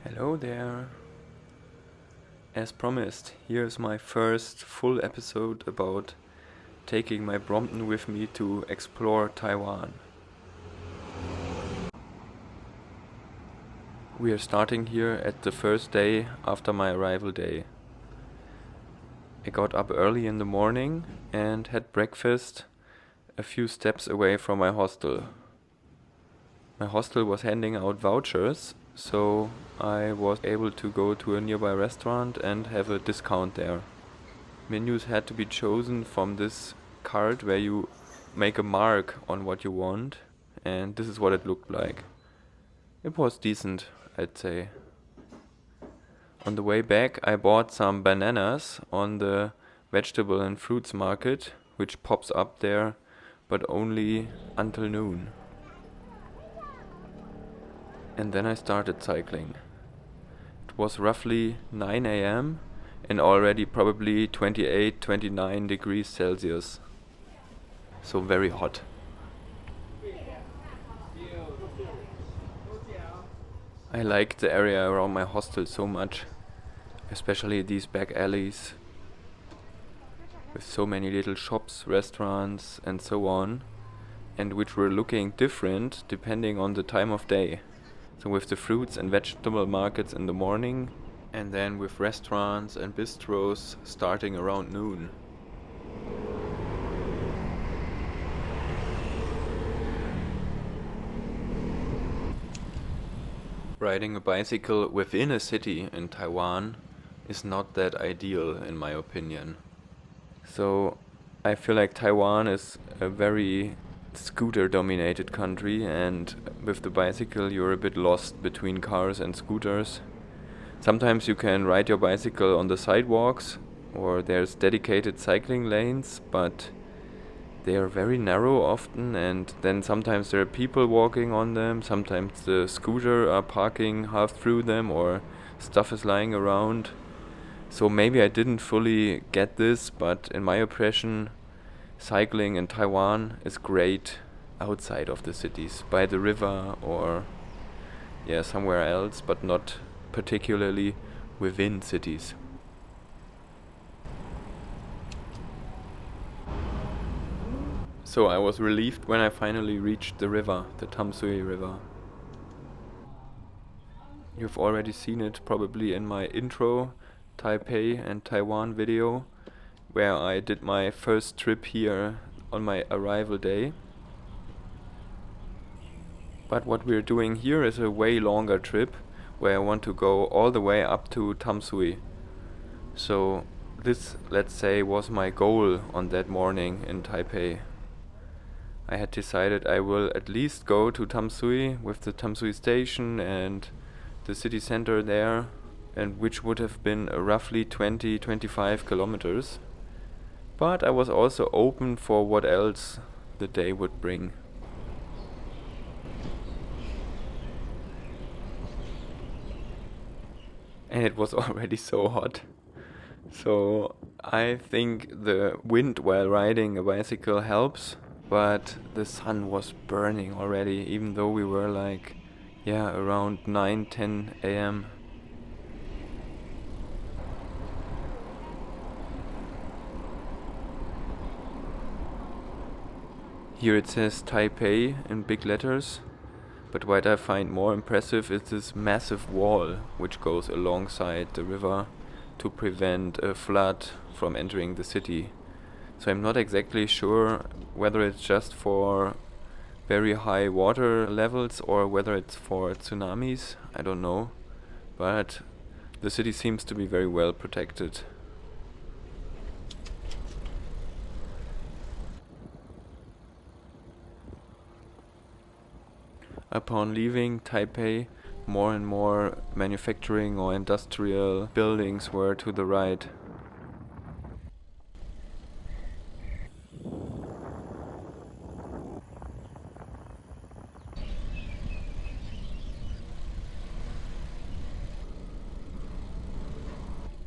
Hello there. As promised, here's my first full episode about taking my Brompton with me to explore Taiwan. We are starting here at the first day after my arrival day. I got up early in the morning and had breakfast a few steps away from my hostel. My hostel was handing out vouchers, so I was able to go to a nearby restaurant and have a discount there. Menus had to be chosen from this card where you make a mark on what you want, and this is what it looked like. It was decent, I'd say. On the way back, I bought some bananas on the vegetable and fruits market, which pops up there, but only until noon. And then I started cycling. It was roughly 9 a.m. and already probably 28, 29 degrees Celsius. So very hot. I liked the area around my hostel so much, especially these back alleys with so many little shops, restaurants and so on, and which were looking different depending on the time of day. So with the fruits and vegetable markets in the morning, and then with restaurants and bistros starting around noon. Riding a bicycle within a city in Taiwan is not that ideal in my opinion. So I feel like Taiwan is a very scooter dominated country, and with the bicycle you're a bit lost between cars and scooters. Sometimes you can ride your bicycle on the sidewalks or there's dedicated cycling lanes, but they are very narrow often, and then sometimes there are people walking on them, sometimes the scooter are parking half through them or stuff is lying around. So maybe I didn't fully get this, but in my impression cycling in Taiwan is great outside of the cities, by the river or somewhere else, but not particularly within cities. So I was relieved when I finally reached the river, the Tamsui river. You've already seen it probably in my intro Taipei and Taiwan video, where I did my first trip here on my arrival day. But what we're doing here is a way longer trip, where I want to go all the way up to Tamsui. So this, let's say, was my goal on that morning in Taipei. I had decided I will at least go to Tamsui with the Tamsui station and the city center there, and which would have been roughly 20-25 kilometers. But I was also open for what else the day would bring. And it was already so hot. So I think the wind while riding a bicycle helps, but the sun was burning already, even though we were around 9-10 a.m. Here it says Taipei in big letters, but what I find more impressive is this massive wall which goes alongside the river to prevent a flood from entering the city. So I'm not exactly sure whether it's just for very high water levels or whether it's for tsunamis, I don't know, but the city seems to be very well protected. Upon leaving Taipei, more and more manufacturing or industrial buildings were to the right.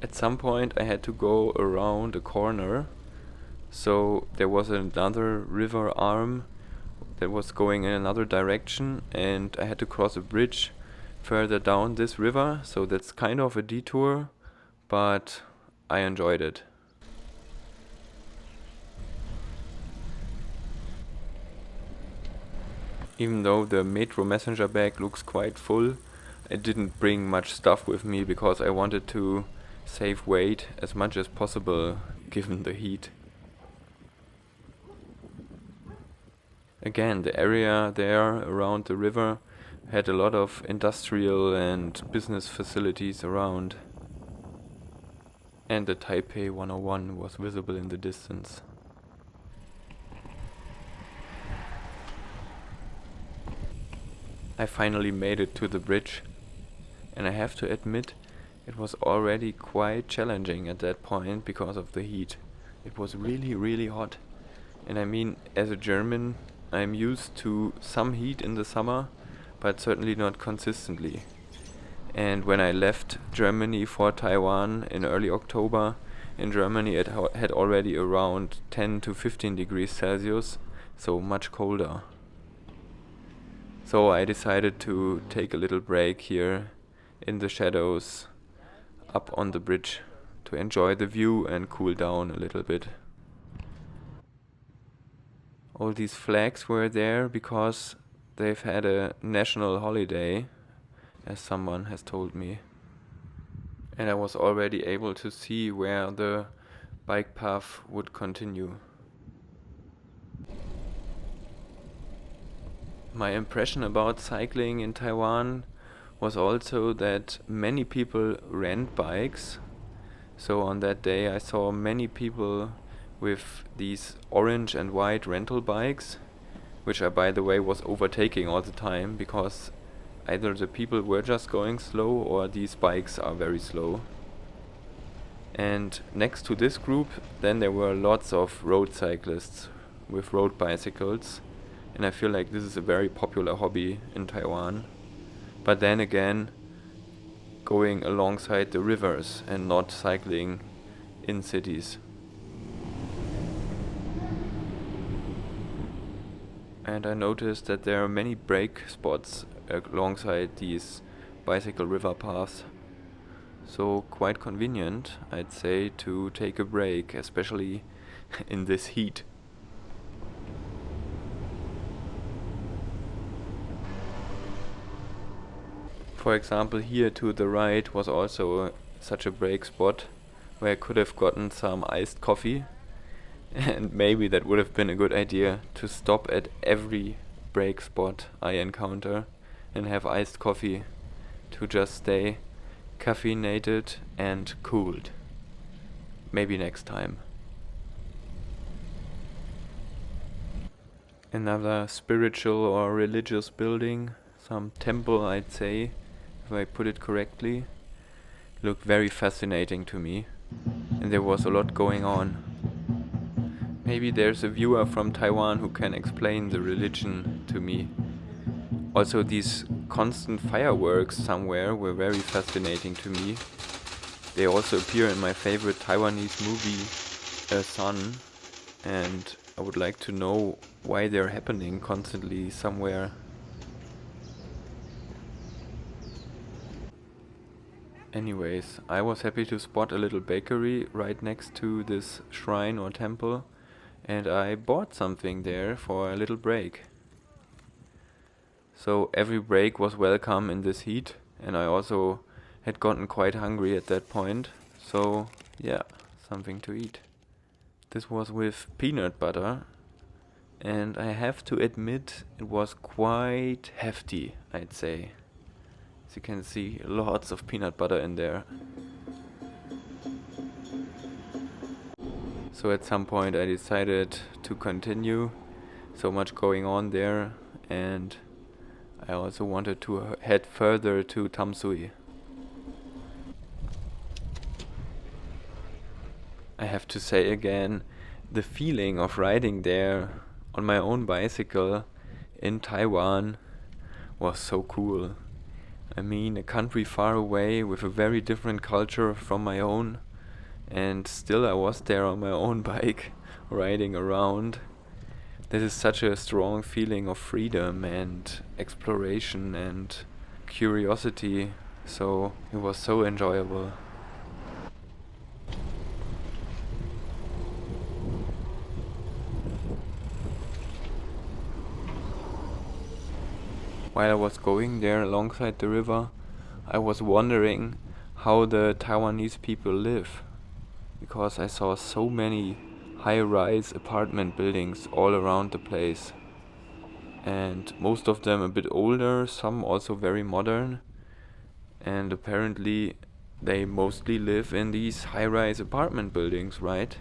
At some point I had to go around a corner, so there was another river arm that was going in another direction, and I had to cross a bridge further down this river, so that's kind of a detour, but I enjoyed it. Even though the metro messenger bag looks quite full, I didn't bring much stuff with me because I wanted to save weight as much as possible given the heat. Again, the area there around the river had a lot of industrial and business facilities around. And the Taipei 101 was visible in the distance. I finally made it to the bridge, and I have to admit it was already quite challenging at that point because of the heat. It was really, really hot. And I mean, as a German, I'm used to some heat in the summer, but certainly not consistently. And when I left Germany for Taiwan in early October, in Germany it had already around 10 to 15 degrees Celsius, so much colder. So I decided to take a little break here in the shadows up on the bridge to enjoy the view and cool down a little bit. All these flags were there because they've had a national holiday, as someone has told me. And I was already able to see where the bike path would continue. My impression about cycling in Taiwan was also that many people rent bikes. So on that day I saw many people with these orange and white rental bikes, which I, by the way, was overtaking all the time because either the people were just going slow or these bikes are very slow. And next to this group, then there were lots of road cyclists with road bicycles, and I feel like this is a very popular hobby in Taiwan. But then again, going alongside the rivers and not cycling in cities. And I noticed that there are many brake spots alongside these bicycle river paths. So quite convenient, I'd say, to take a break, especially in this heat. For example, here to the right was also such a break spot where I could have gotten some iced coffee, and maybe that would have been a good idea to stop at every break spot I encounter and have iced coffee to just stay caffeinated and cooled. Maybe next time. Another spiritual or religious building, some temple I'd say, if I put it correctly, looked very fascinating to me, and there was a lot going on. Maybe there's a viewer from Taiwan who can explain the religion to me. Also, these constant fireworks somewhere were very fascinating to me. They also appear in my favorite Taiwanese movie, Sun, and I would like to know why they're happening constantly somewhere. Anyways, I was happy to spot a little bakery right next to this shrine or temple, and I bought something there for a little break. So every break was welcome in this heat, and I also had gotten quite hungry at that point, so yeah, something to eat. This was with peanut butter, and I have to admit it was quite hefty, I'd say. As you can see, lots of peanut butter in there. So at some point I decided to continue, so much going on there, and I also wanted to head further to Tamsui. I have to say again, the feeling of riding there on my own bicycle in Taiwan was so cool. I mean, a country far away with a very different culture from my own, and still I was there on my own bike, riding around. This is such a strong feeling of freedom and exploration and curiosity, so it was so enjoyable. While I was going there alongside the river, I was wondering how the Taiwanese people live, because I saw so many high-rise apartment buildings all around the place, and most of them a bit older, some also very modern, and apparently they mostly live in these high-rise apartment buildings, right?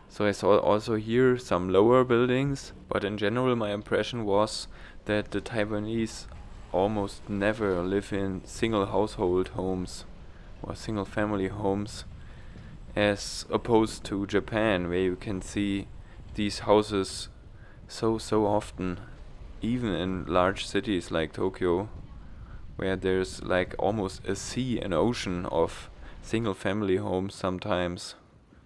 So I saw also here some lower buildings, but in general my impression was that the Taiwanese almost never live in single household homes or single family homes, as opposed to Japan, where you can see these houses so often, even in large cities like Tokyo, where there's like almost a sea, an ocean of single family homes sometimes,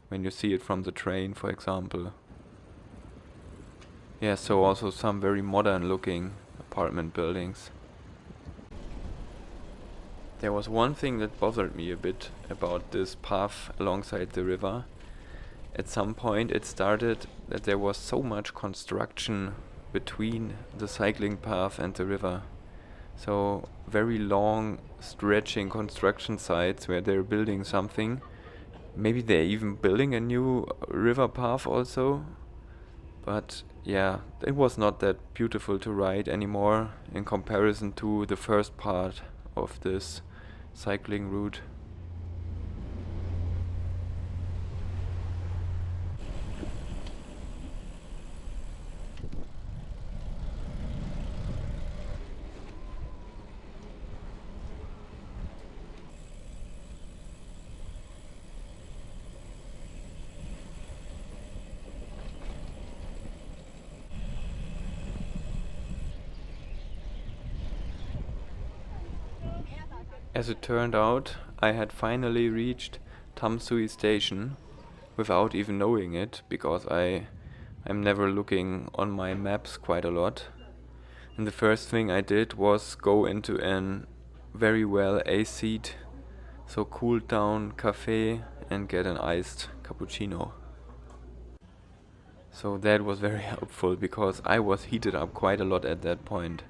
when you see it from the train, for example. Yeah, so also some very modern looking apartment buildings. There was one thing that bothered me a bit about this path alongside the river. At some point it started that there was so much construction between the cycling path and the river. So very long stretching construction sites where they're building something. Maybe they're even building a new river path also. But yeah, it was not that beautiful to ride anymore in comparison to the first part of this cycling route. As it turned out, I had finally reached Tamsui station without even knowing it, because I'm never looking on my maps quite a lot. And the first thing I did was go into an very well AC'd, so cooled down cafe and get an iced cappuccino. So that was very helpful, because I was heated up quite a lot at that point.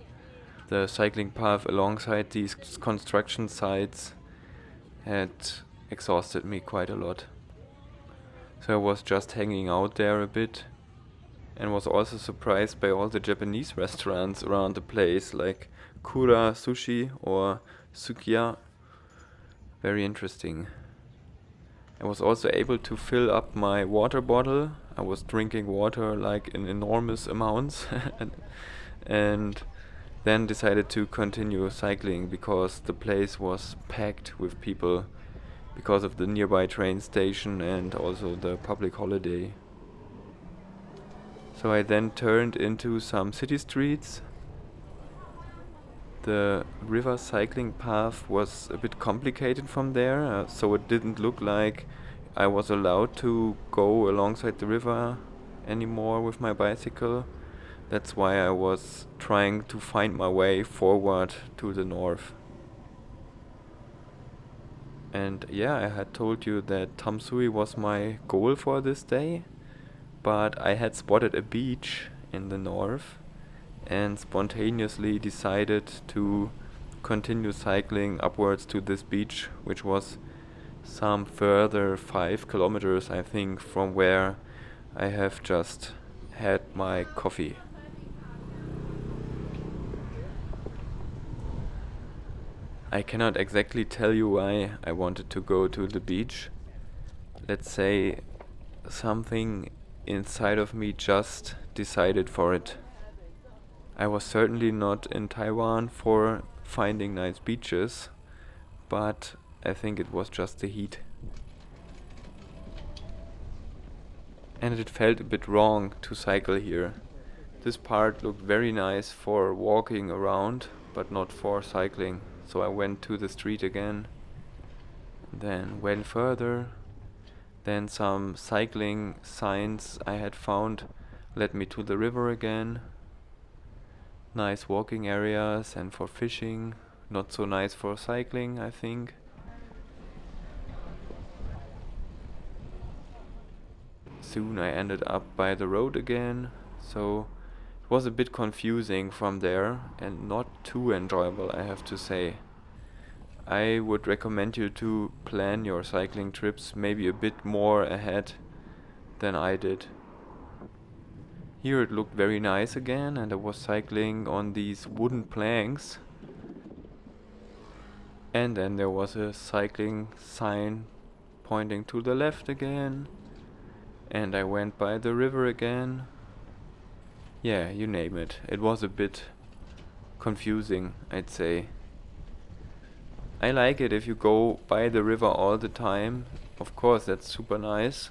The cycling path alongside these construction sites had exhausted me quite a lot. So I was just hanging out there a bit, and was also surprised by all the Japanese restaurants around the place, like Kura Sushi or Sukiya. Very interesting. I was also able to fill up my water bottle. I was drinking water like in enormous amounts and then decided to continue cycling, because the place was packed with people because of the nearby train station and also the public holiday. So I then turned into some city streets. The river cycling path was a bit complicated from there, so it didn't look like I was allowed to go alongside the river anymore with my bicycle. That's why I was trying to find my way forward to the north. And yeah, I had told you that Tamsui was my goal for this day, but I had spotted a beach in the north and spontaneously decided to continue cycling upwards to this beach, which was some further 5 kilometers, I think, from where I have just had my coffee. I cannot exactly tell you why I wanted to go to the beach. Let's say something inside of me just decided for it. I was certainly not in Taiwan for finding nice beaches, but I think it was just the heat. And it felt a bit wrong to cycle here. This part looked very nice for walking around, but not for cycling. So I went to the street again, then went further. Then some cycling signs I had found led me to the river again. Nice walking areas and for fishing, not so nice for cycling, I think. Soon I ended up by the road again, so it was a bit confusing from there and not too enjoyable, I have to say. I would recommend you to plan your cycling trips maybe a bit more ahead than I did. Here it looked very nice again, and I was cycling on these wooden planks. And then there was a cycling sign pointing to the left again. And I went by the river again. Yeah, you name it. It was a bit confusing, I'd say. I like it if you go by the river all the time. Of course, that's super nice.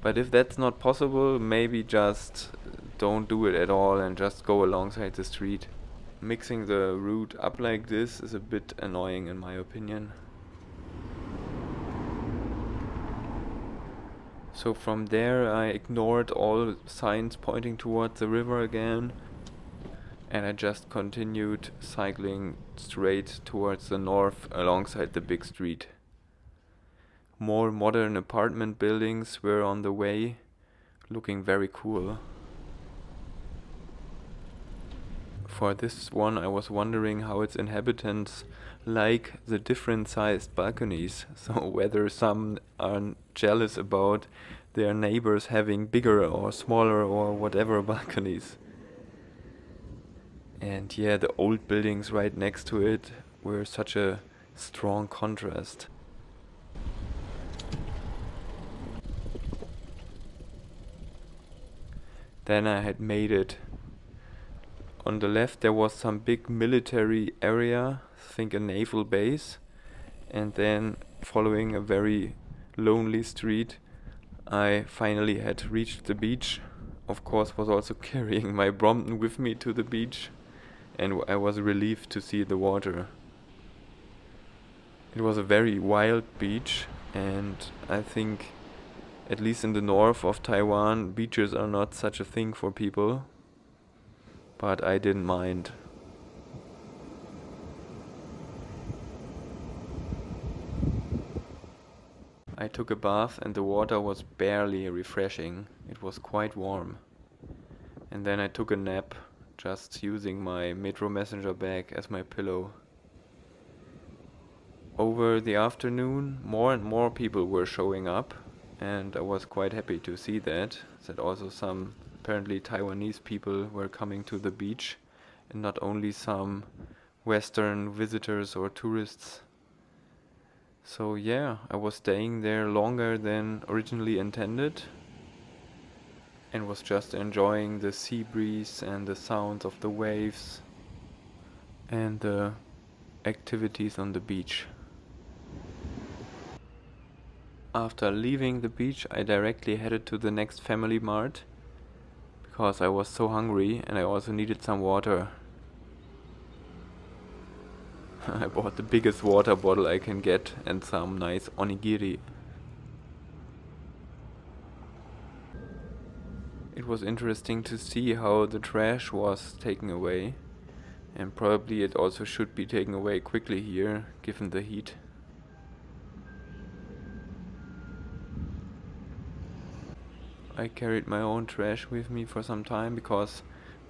But if that's not possible, maybe just don't do it at all and just go alongside the street. Mixing the route up like this is a bit annoying in my opinion. So from there I ignored all signs pointing towards the river again, and I just continued cycling straight towards the north alongside the big street. More modern apartment buildings were on the way, looking very cool. For this one I was wondering how its inhabitants like the different sized balconies, so whether some are jealous about their neighbors having bigger or smaller or whatever balconies. And yeah, the old buildings right next to it were such a strong contrast. Then I had made it. On the left there was some big military area, I think a naval base, and then following a very lonely street I finally had reached the beach. Of course was also carrying my Brompton with me to the beach, and I was relieved to see the water. It was a very wild beach, and I think at least in the north of Taiwan beaches are not such a thing for people. But I didn't mind. I took a bath and the water was barely refreshing. It was quite warm. And then I took a nap, just using my Metro Messenger bag as my pillow. Over the afternoon, more and more people were showing up, and I was quite happy to see that also some apparently Taiwanese people were coming to the beach, and not only some Western visitors or tourists. So yeah, I was staying there longer than originally intended, and was just enjoying the sea breeze and the sounds of the waves and the activities on the beach. After leaving the beach, I directly headed to the next Family Mart because I was so hungry and I also needed some water. I bought the biggest water bottle I can get and some nice onigiri. It was interesting to see how the trash was taken away, and probably it also should be taken away quickly here, given the heat. I carried my own trash with me for some time because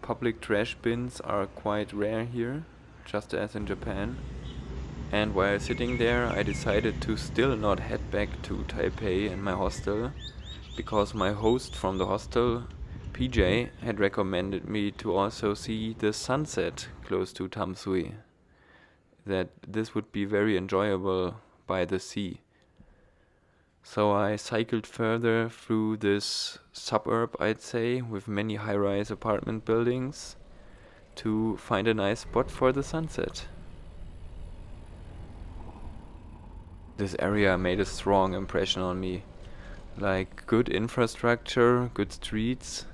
public trash bins are quite rare here, just as in Japan. And while sitting there, I decided to still not head back to Taipei and my hostel, because my host from the hostel, PJ, had recommended me to also see the sunset close to Tamsui. That this would be very enjoyable by the sea. So I cycled further through this suburb, I'd say, with many high-rise apartment buildings to find a nice spot for the sunset. This area made a strong impression on me. Like good infrastructure, good streets,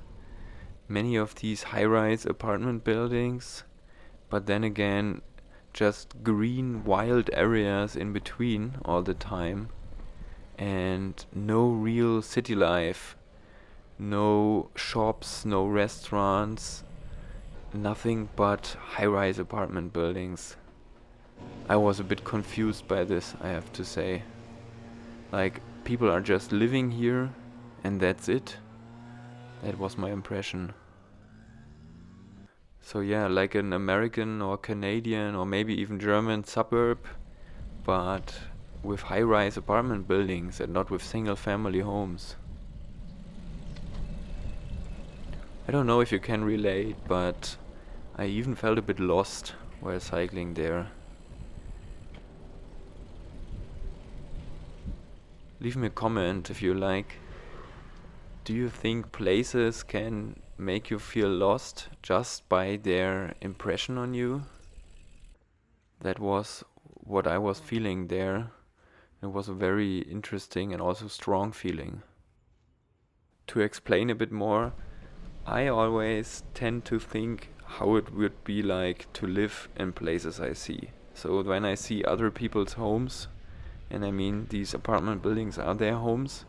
many of these high-rise apartment buildings, but then again, just green, wild areas in between all the time. And no real city life, no shops, no restaurants, nothing but high-rise apartment buildings. I was a bit confused by this, I have to say. Like, people are just living here and that's it. That was my impression. So yeah, like an American or Canadian or maybe even German suburb, but with high-rise apartment buildings and not with single-family homes. I don't know if you can relate, but I even felt a bit lost while cycling there. Leave me a comment if you like. Do you think places can make you feel lost just by their impression on you? That was what I was feeling there. It was a very interesting and also strong feeling. To explain a bit more, I always tend to think how it would be like to live in places I see. So when I see other people's homes, and I mean these apartment buildings are their homes,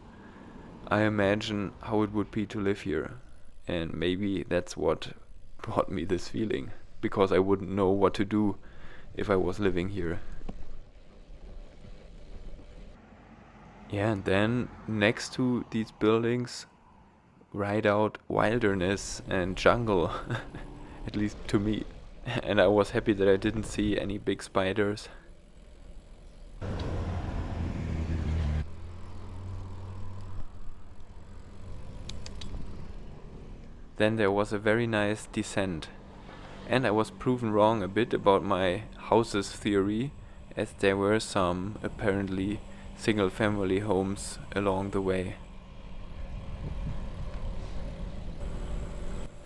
I imagine how it would be to live here. And maybe that's what brought me this feeling, because I wouldn't know what to do if I was living here. Yeah, and then next to these buildings, right out wilderness and jungle, at least to me. And I was happy that I didn't see any big spiders. Then there was a very nice descent. And I was proven wrong a bit about my houses theory, as there were some apparently single family homes along the way.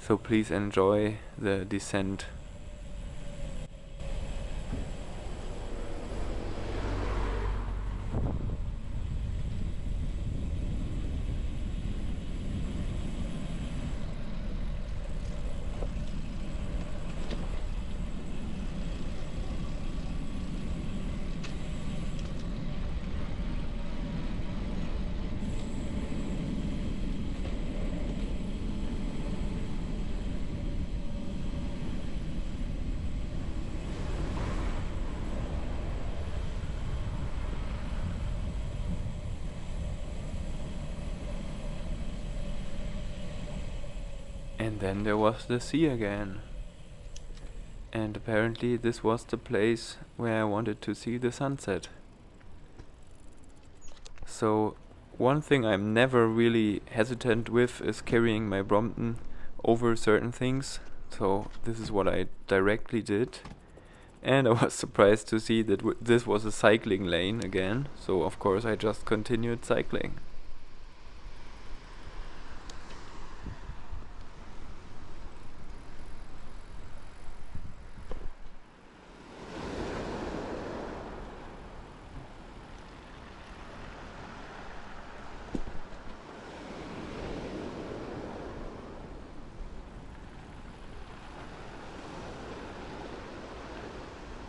So please enjoy the descent. And then there was the sea again. And apparently this was the place where I wanted to see the sunset. So one thing I'm never really hesitant with is carrying my Brompton over certain things. So this is what I directly did. And I was surprised to see that this was a cycling lane again. So of course I just continued cycling.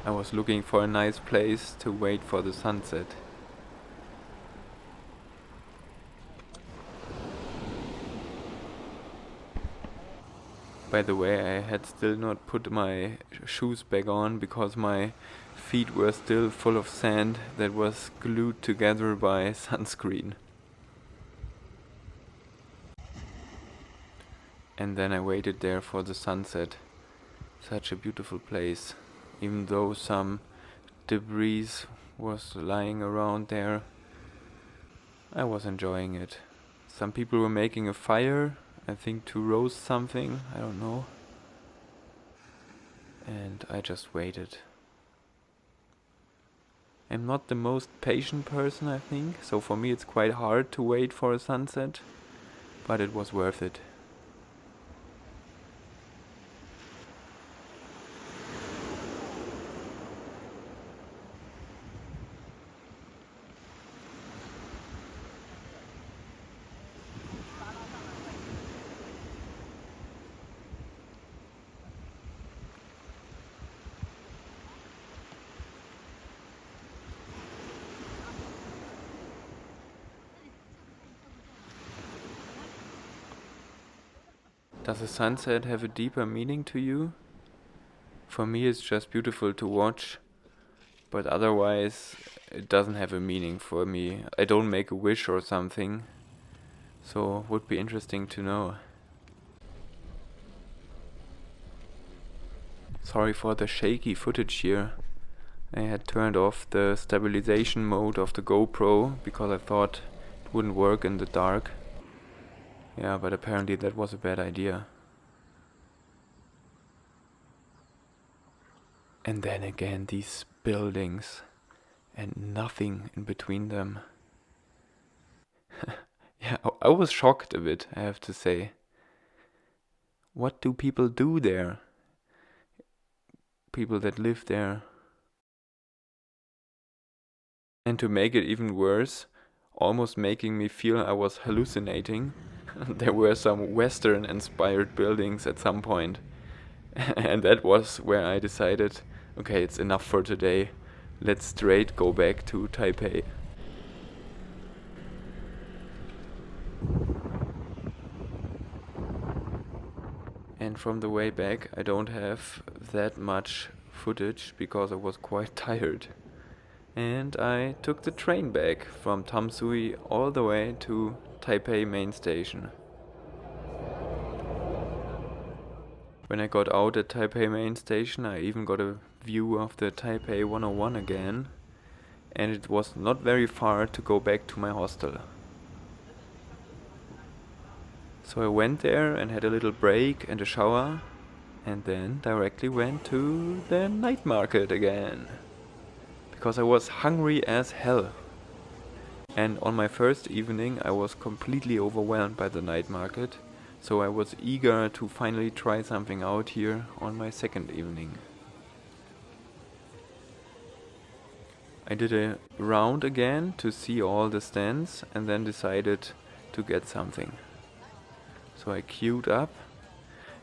I was looking for a nice place to wait for the sunset. By the way, I had still not put my shoes back on because my feet were still full of sand that was glued together by sunscreen. And then I waited there for the sunset. Such a beautiful place. Even though some debris was lying around there, I was enjoying it. Some people were making a fire, I think to roast something, I don't know. And I just waited. I'm not the most patient person, I think, so for me it's quite hard to wait for a sunset, but it was worth it. Does a sunset have a deeper meaning to you? For me it's just beautiful to watch, But otherwise, it doesn't have a meaning for me. I don't make a wish or something, so would be interesting to know. Sorry for the shaky footage here. I had turned off the stabilization mode of the GoPro because I thought it wouldn't work in the dark. Yeah, but apparently that was a bad idea. And then again, these buildings and nothing in between them. Yeah, I was shocked a bit, I have to say. What do people do there? People that live there. And to make it even worse, almost making me feel I was hallucinating, there were some Western-inspired buildings at some point. And that was where I decided, okay, it's enough for today. Let's straight go back to Taipei. And from the way back, I don't have that much footage because I was quite tired. And I took the train back from Tamsui all the way to Taipei main station. When I got out at Taipei main station, I even got a view of the Taipei 101 again, and it was not very far to go back to my hostel. So I went there and had a little break and a shower, and then directly went to the night market again, because I was hungry as hell. And on my first evening I was completely overwhelmed by the night market, so I was eager to finally try something out here on my second evening. I did a round again to see all the stands and then decided to get something. So I queued up,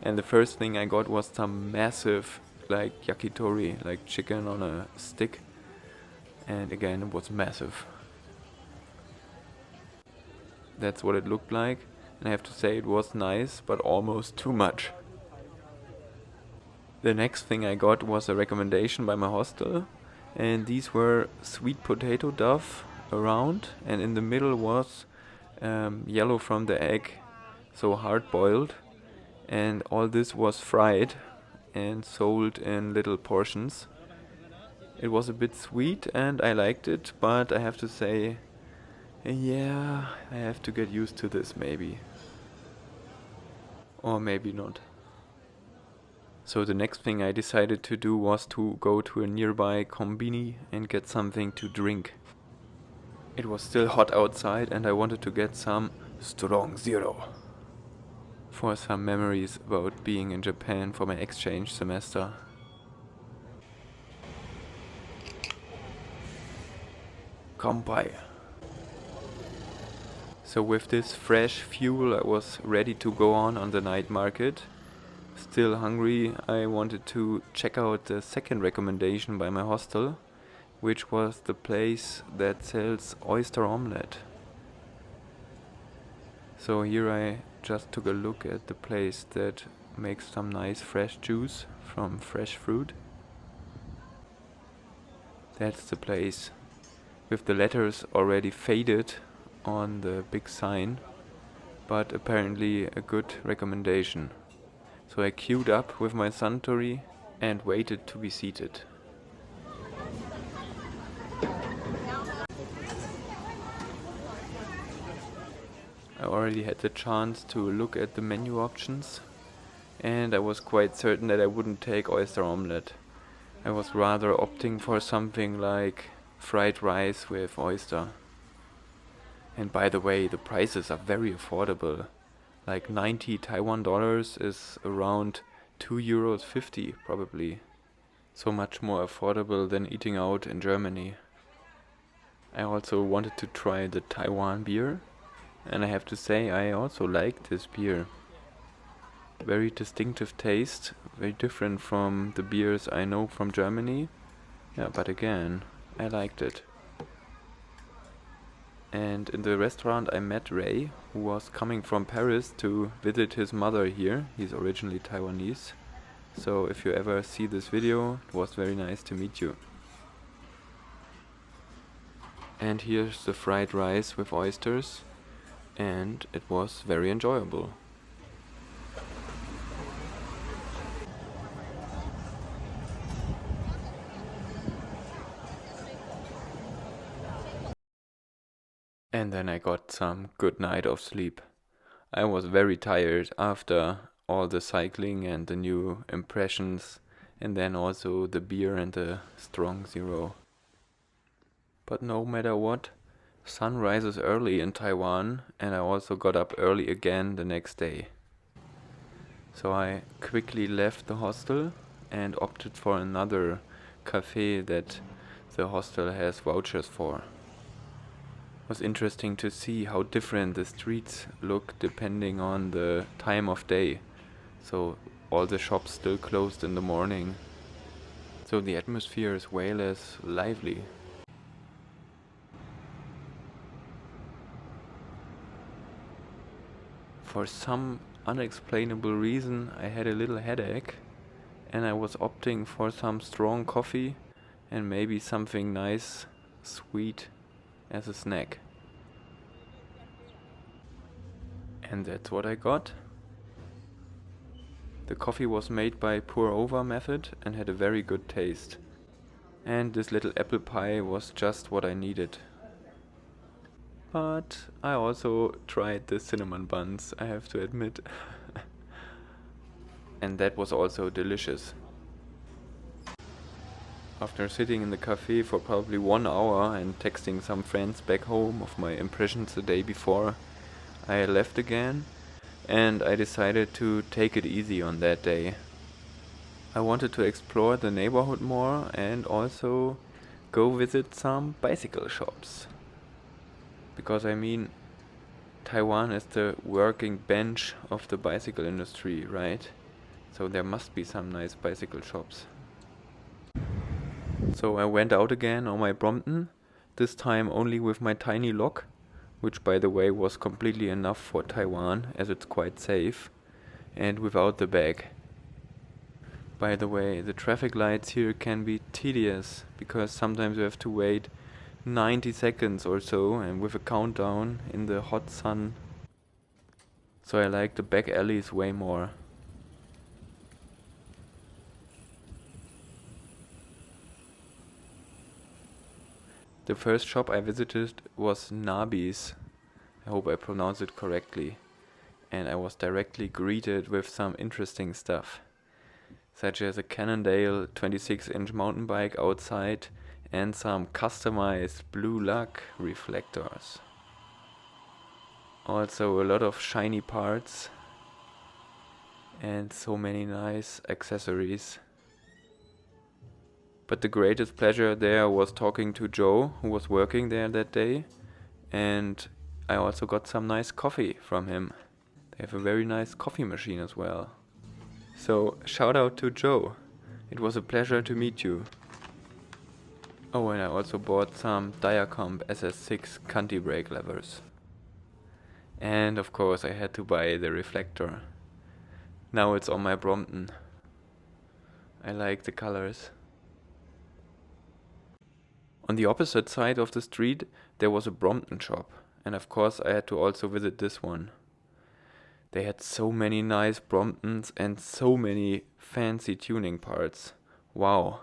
and the first thing I got was some massive like yakitori, like chicken on a stick, and again it was massive. That's what it looked like, and I have to say it was nice, but almost too much. The next thing I got was a recommendation by my hostel, and these were sweet potato duff around, and in the middle was yellow from the egg, so hard boiled, and all this was fried and sold in little portions. It was a bit sweet and I liked it, but I have to say, yeah, I have to get used to this maybe. Or maybe not. So the next thing I decided to do was to go to a nearby kombini and get something to drink. It was still hot outside and I wanted to get some strong zero for some memories about being in Japan for my exchange semester. Kanpai. So with this fresh fuel I was ready to go on the night market. Still hungry, I wanted to check out the second recommendation by my hostel, which was the place that sells oyster omelette. So here I just took a look at the place that makes some nice fresh juice from fresh fruit. That's the place, with the letters already faded on the big sign, but apparently a good recommendation. So I queued up with my suntory and waited to be seated. I already had the chance to look at the menu options, and I was quite certain that I wouldn't take oyster omelette. I was rather opting for something like fried rice with oyster. And by the way, the prices are very affordable. Like 90 Taiwan dollars is around €2.50 probably. So much more affordable than eating out in Germany. I also wanted to try the Taiwan beer, and I have to say I also like this beer. Very distinctive taste, very different from the beers I know from Germany. Yeah, but again, I liked it. And in the restaurant I met Ray, who was coming from Paris to visit his mother here. He's originally Taiwanese. So if you ever see this video, it was very nice to meet you. And here's the fried rice with oysters, and it was very enjoyable. And then I got some good night of sleep. I was very tired after all the cycling and the new impressions, and then also the beer and the strong zero. But no matter what, sun rises early in Taiwan, and I also got up early again the next day. So I quickly left the hostel and opted for another cafe that the hostel has vouchers for. It was interesting to see how different the streets look depending on the time of day. So all the shops still closed in the morning. So the atmosphere is way less lively. For some unexplainable reason, I had a little headache and I was opting for some strong coffee and maybe something nice, sweet as a snack. And that's what I got. The coffee was made by pour over method and had a very good taste. And this little apple pie was just what I needed. But I also tried the cinnamon buns, I have to admit. And that was also delicious. After sitting in the cafe for probably 1 hour and texting some friends back home of my impressions the day before, I left again and I decided to take it easy on that day. I wanted to explore the neighborhood more and also go visit some bicycle shops. Because I mean, Taiwan is the working bench of the bicycle industry, right? So there must be some nice bicycle shops. So I went out again on my Brompton, this time only with my tiny lock, which by the way was completely enough for Taiwan as it's quite safe, and without the bag. By the way, the traffic lights here can be tedious because sometimes you have to wait 90 seconds or so and with a countdown in the hot sun. So I like the back alleys way more. The first shop I visited was Nabee's. I hope I pronounced it correctly. And I was directly greeted with some interesting stuff, such as a Cannondale 26-inch mountain bike outside and some customized blue luck reflectors. Also a lot of shiny parts and so many nice accessories. But the greatest pleasure there was talking to Joe, who was working there that day, and I also got some nice coffee from him. They have a very nice coffee machine as well. So shout out to Joe. It was a pleasure to meet you. Oh, and I also bought some Diacomp SS6 Canti brake levers. And of course I had to buy the reflector. Now it's on my Brompton. I like the colors. On the opposite side of the street there was a Brompton shop, and of course I had to also visit this one. They had so many nice Bromptons and so many fancy tuning parts. Wow.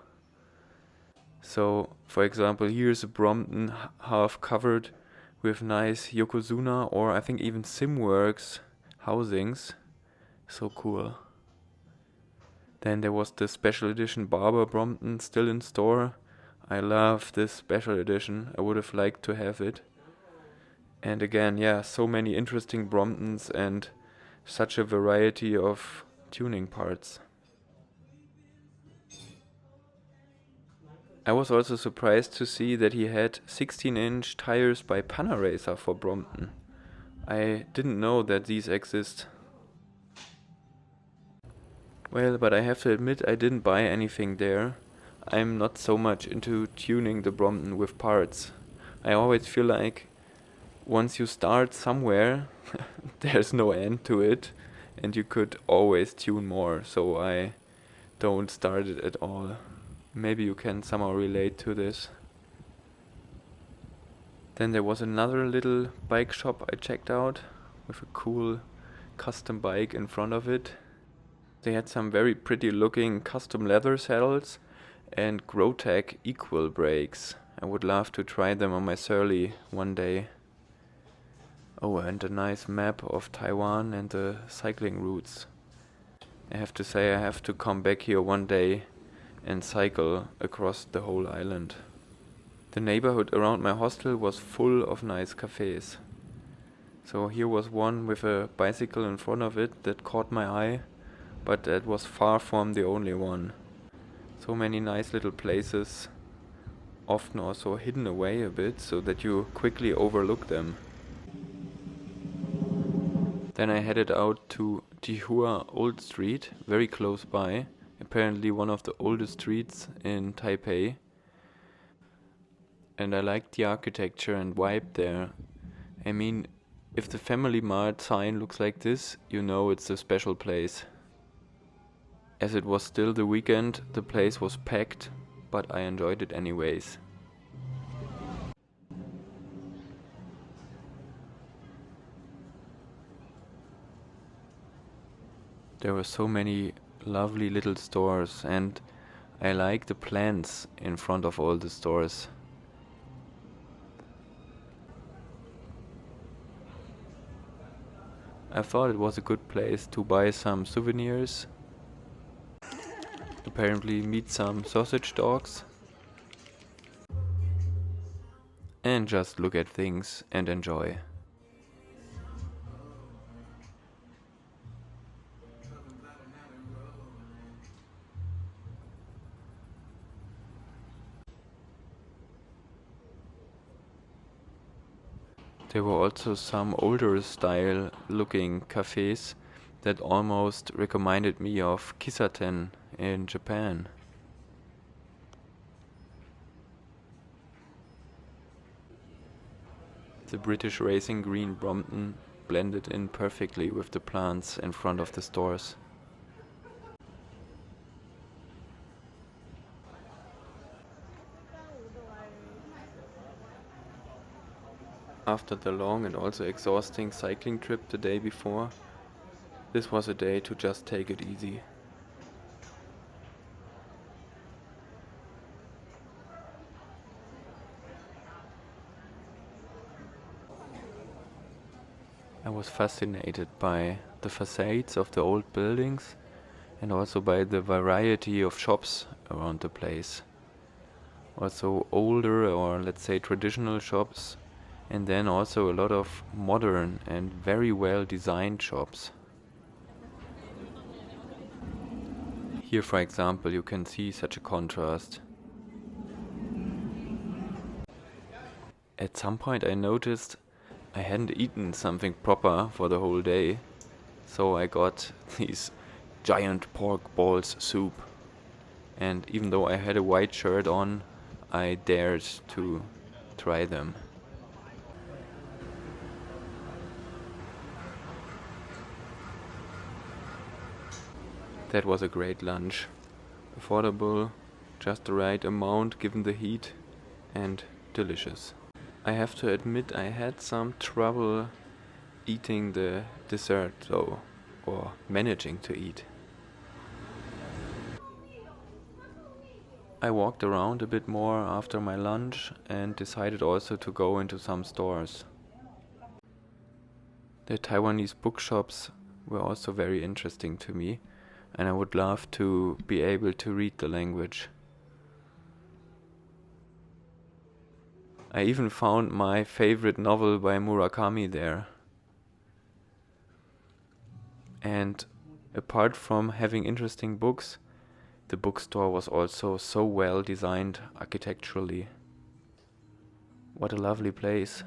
So, for example, here's a Brompton half covered with nice Yokozuna or I think even Simworks housings. So cool. Then there was the special edition Barber Brompton still in store. I love this special edition. I would have liked to have it. And again, yeah, so many interesting Bromptons and such a variety of tuning parts. I was also surprised to see that he had 16-inch tires by Panaracer for Brompton. I didn't know that these exist. Well, but I have to admit I didn't buy anything there. I'm not so much into tuning the Brompton with parts. I always feel like once you start somewhere, there's no end to it, and you could always tune more, so I don't start it at all. Maybe you can somehow relate to this. Then there was another little bike shop I checked out with a cool custom bike in front of it. They had some very pretty looking custom leather saddles and Grotech equal brakes. I would love to try them on my Surly one day. Oh, and a nice map of Taiwan and the cycling routes. I have to say I have to come back here one day and cycle across the whole island. The neighborhood around my hostel was full of nice cafes. So here was one with a bicycle in front of it that caught my eye, but that was far from the only one. So many nice little places, often also hidden away a bit so that you quickly overlook them. Then I headed out to Dihua Old Street, very close by, apparently one of the oldest streets in Taipei. And I liked the architecture and vibe there. I mean, if the Family Mart sign looks like this, you know it's a special place. As it was still the weekend, the place was packed, but I enjoyed it anyways. There were so many lovely little stores, and I like the plants in front of all the stores. I thought it was a good place to buy some souvenirs, apparently meet some sausage dogs, and just look at things and enjoy. There were also some older style looking cafes that almost reminded me of Kisaten in Japan. The British racing green Brompton blended in perfectly with the plants in front of the stores. After the long and also exhausting cycling trip the day before, this was a day to just take it easy. I was fascinated by the facades of the old buildings and also by the variety of shops around the place. Also older or let's say traditional shops, and then also a lot of modern and very well designed shops. Here, for example, you can see such a contrast. At some point I noticed I hadn't eaten something proper for the whole day, so I got these giant pork balls soup. And even though I had a white shirt on, I dared to try them. That was a great lunch. Affordable, just the right amount given the heat, and delicious. I have to admit I had some trouble eating the dessert though, or managing to eat. I walked around a bit more after my lunch and decided also to go into some stores. The Taiwanese bookshops were also very interesting to me, and I would love to be able to read the language. I even found my favorite novel by Murakami there. And apart from having interesting books, the bookstore was also so well designed architecturally. What a lovely place.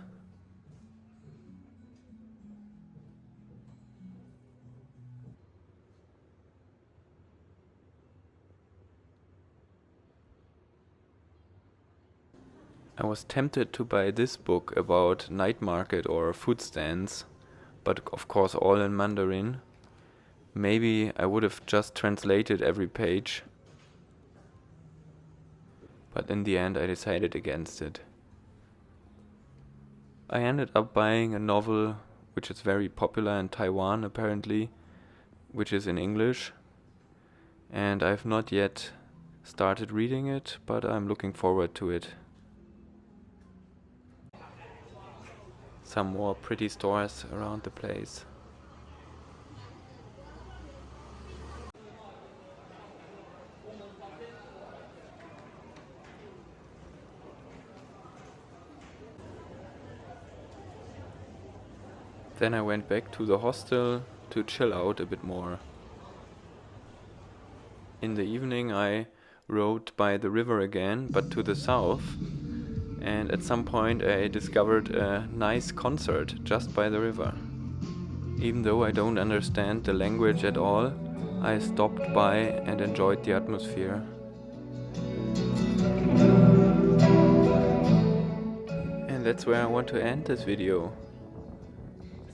I was tempted to buy this book about night market or food stands, but of course all in Mandarin. Maybe I would have just translated every page, but in the end I decided against it. I ended up buying a novel which is very popular in Taiwan apparently, which is in English, and I've not yet started reading it, but I'm looking forward to it. Some more pretty stores around the place. Then I went back to the hostel to chill out a bit more. In the evening I rode by the river again, but to the south, and at some point I discovered a nice concert just by the river. Even though I don't understand the language at all, I stopped by and enjoyed the atmosphere. And that's where I want to end this video.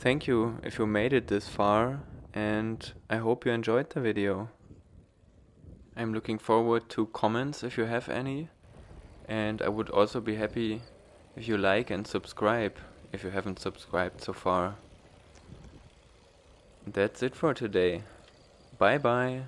Thank you if you made it this far, and I hope you enjoyed the video. I'm looking forward to comments if you have any, and I would also be happy if you like and subscribe if you haven't subscribed so far. That's it for today. Bye bye.